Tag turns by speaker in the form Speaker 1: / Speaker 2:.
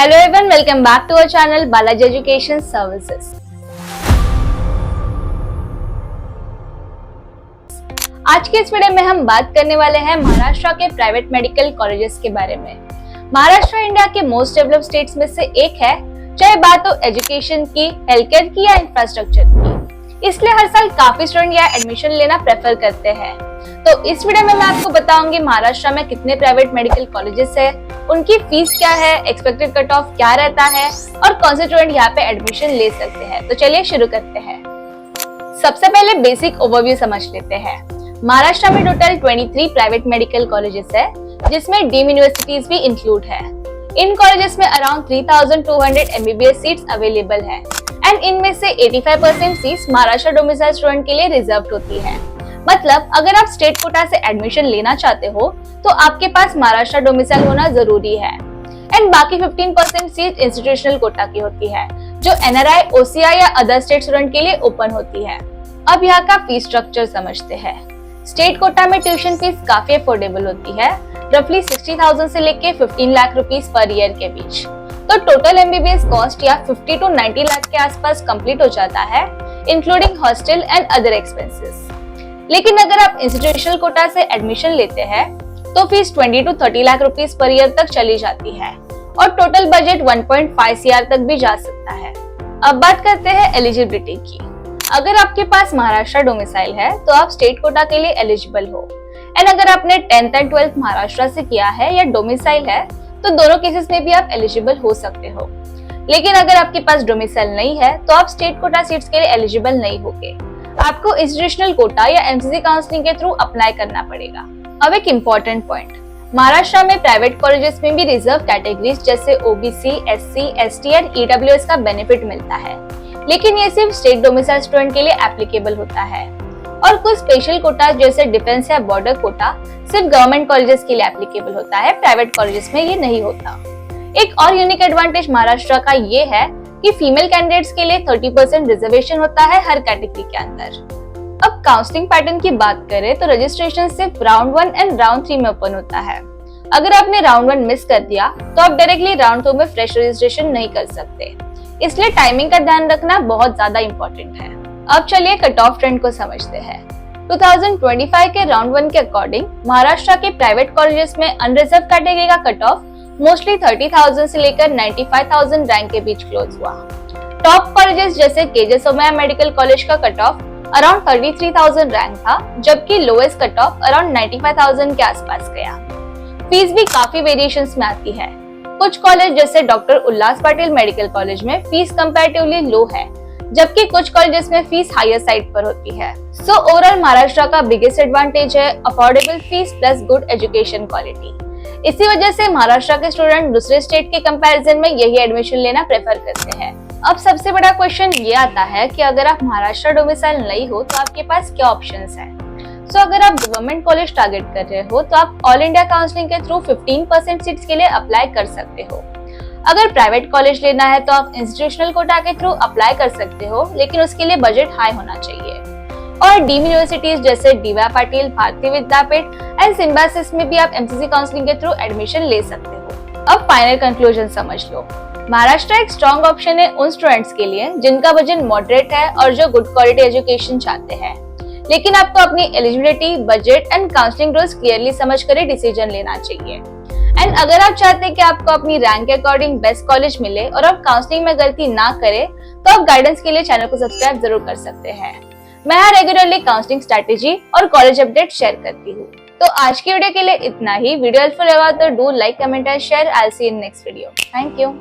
Speaker 1: Hello everyone, welcome back to our channel Balaji education services. आज के इस वीडियो में हम बात करने वाले हैं महाराष्ट्र के प्राइवेट मेडिकल कॉलेजेस के बारे में। महाराष्ट्र इंडिया के मोस्ट डेवलप्ड स्टेट्स में से एक है, चाहे बात हो एजुकेशन की, हेल्थ केयर की या इंफ्रास्ट्रक्चर की। इसलिए हर साल काफी स्टूडेंट यहाँ एडमिशन लेना प्रेफर करते हैं। तो इस वीडियो में मैं आपको बताऊंगी महाराष्ट्र में कितने प्राइवेट मेडिकल कॉलेजेस है, उनकी फीस क्या है, एक्सपेक्टेड कट ऑफ क्या रहता है और कौन से स्टूडेंट यहाँ पे एडमिशन ले सकते हैं। तो चलिए शुरू करते हैं। सबसे पहले बेसिक ओवरव्यू समझ लेते हैं। महाराष्ट्र में टोटल 23 प्राइवेट मेडिकल कॉलेजेस है, जिसमें डीम्ड यूनिवर्सिटीज भी इंक्लूड है। इन कॉलेजेस में अराउंड 3200 MBBS सीट्स अवेलेबल है एंड इनमें से 85% सीट्स महाराष्ट्र डोमिसाइल स्टूडेंट के लिए रिजर्व होती है। मतलब अगर आप स्टेट कोटा से एडमिशन लेना चाहते हो तो आपके पास महाराष्ट्र डोमिसाइल होना जरूरी है एंड बाकी 15% सीट इंस्टीट्यूशनल कोटा की होती है, जो NRI, OCI या अदर स्टेट स्टूडेंट के लिए ओपन होती है। अब यहाँ का फीस स्ट्रक्चर समझते हैं। स्टेट कोटा में ट्यूशन फीस काफी अफोर्डेबल होती है, रफली 60,000 से लेके 15 लाख रुपीस पर ईयर के बीच। तो टोटल MBBS कॉस्ट या 50 to 90 लाख के आसपास कंप्लीट हो जाता है, including hostel and other expenses. लेकिन अगर आप इंस्टीट्यूशनल कोटा से एडमिशन लेते हैं तो fees 20 to 30 lakh rupees per year तक चली जाती है और टोटल बजट 1.5 CR तक भी जा सकता है। अब बात करते हैं एलिजिबिलिटी की। अगर आपके पास महाराष्ट्र डोमिसाइल है तो आप स्टेट कोटा के लिए एलिजिबल हो एंड अगर आपने 10th एंड 12th महाराष्ट्र से किया है या डोमिसाइल है तो दोनों केसेस में भी आप एलिजिबल हो सकते हो। लेकिन अगर आपके पास डोमिसाइल नहीं है तो आप स्टेट कोटा सीट्स के लिए एलिजिबल नहीं होगे। आपको इंस्टीट्यूशनल कोटा या MCC काउंसलिंग के थ्रू अप्लाई करना पड़ेगा। अब एक इम्पोर्टेंट पॉइंट, महाराष्ट्र में प्राइवेट कॉलेजेस में भी रिजर्व कैटेगरीज जैसे OBC, SC, ST and EWS का बेनिफिट मिलता है, लेकिन ये सिर्फ स्टेट डोमिसाइल स्टूडेंट के लिए एप्लीकेबल होता है और कुछ स्पेशल कोटा जैसे डिफेंस या बॉर्डर कोटा सिर्फ गवर्नमेंट कॉलेजेस के लिए एप्लीकेबल होता है, प्राइवेट कॉलेजेस में ये नहीं होता। एक और यूनिक एडवांटेज महाराष्ट्र का ये है कि फीमेल कैंडिडेट्स के लिए 30% रिजर्वेशन होता है हर कैटेगरी के अंदर। अब काउंसलिंग पैटर्न की बात करें तो रजिस्ट्रेशन सिर्फ राउंड 1 एंड राउंड 3 में ओपन होता है। अगर आपने राउंड 1 मिस कर दिया तो आप डायरेक्टली राउंड 2 में फ्रेश रजिस्ट्रेशन नहीं कर सकते, इसलिए टाइमिंग का ध्यान रखना बहुत ज्यादा इम्पोर्टेंट है। अब चलिए कट ऑफ ट्रेंड को समझते हैं। 2025 के राउंड 1 के अकॉर्डिंग महाराष्ट्र के प्राइवेट कॉलेजेस में अनरिजर्व कैटेगरी का कट ऑफ मोस्टली 30,000 से लेकर 95,000 रैंक के बीच क्लोज हुआ। टॉप कॉलेजेस जैसे KJ सोमैया मेडिकल कॉलेज का कट ऑफ अराउंड 33,000 रैंक था, जबकि लोएस्ट कट ऑफ अराउंड 95,000 के आसपास गया। फीस भी काफी वेरिएशंस में आती है। कुछ कॉलेज जैसे डॉक्टर उल्लास पाटिल मेडिकल कॉलेज में फीस कंपैरेटिवली लो है, जबकि कुछ कॉलेजेस में फीस हायर साइड पर होती है। सो ओवरऑल महाराष्ट्र का बिगेस्ट एडवांटेज है affordable fees plus good education quality. इसी वजह से महाराष्ट्र के स्टूडेंट दूसरे स्टेट के कंपैरिजन में यही एडमिशन लेना प्रेफर करते हैं। अब सबसे बड़ा क्वेश्चन ये आता है कि अगर आप महाराष्ट्र डोमिसाइल नहीं हो तो आपके पास क्या ऑप्शंस हैं। सो अगर आप गवर्नमेंट कॉलेज टारगेट कर रहे हो तो आप ऑल इंडिया काउंसलिंग के थ्रू 15% सीट्स के लिए अप्लाई कर सकते हो। अगर प्राइवेट कॉलेज लेना है तो आप इंस्टीट्यूशनल कोटा के थ्रू अप्लाई कर सकते हो, लेकिन उसके लिए बजट हाई होना चाहिए। और डीम्ड यूनिवर्सिटीज जैसे DY Patil, Bharati Vidyapeeth and Symbiosis में भी आप MCC काउंसलिंग के थ्रू एडमिशन ले सकते हो। अब फाइनल कंक्लूजन समझ लो। महाराष्ट्र एक स्ट्रॉन्ग ऑप्शन है उन स्टूडेंट्स के लिए जिनका बजट मॉडरेट है और जो गुड क्वालिटी एजुकेशन चाहते हैं, लेकिन आपको अपनी eligibility, budget and counselling rules clearly समझ कर डिसीजन लेना चाहिए। एंड अगर आप चाहते हैं कि आपको अपनी रैंक के अकॉर्डिंग बेस्ट कॉलेज मिले और आप काउंसलिंग में गलती ना करें तो आप गाइडेंस के लिए चैनल को सब्सक्राइब जरूर कर सकते हैं। मैं रेगुलरली काउंसलिंग स्ट्रैटेजी और कॉलेज अपडेट शेयर करती हूँ। तो आज की वीडियो के लिए इतना ही। वीडियो हेल्पफुल लगा तो do like, comment and share. I will see you in next video. Thank you.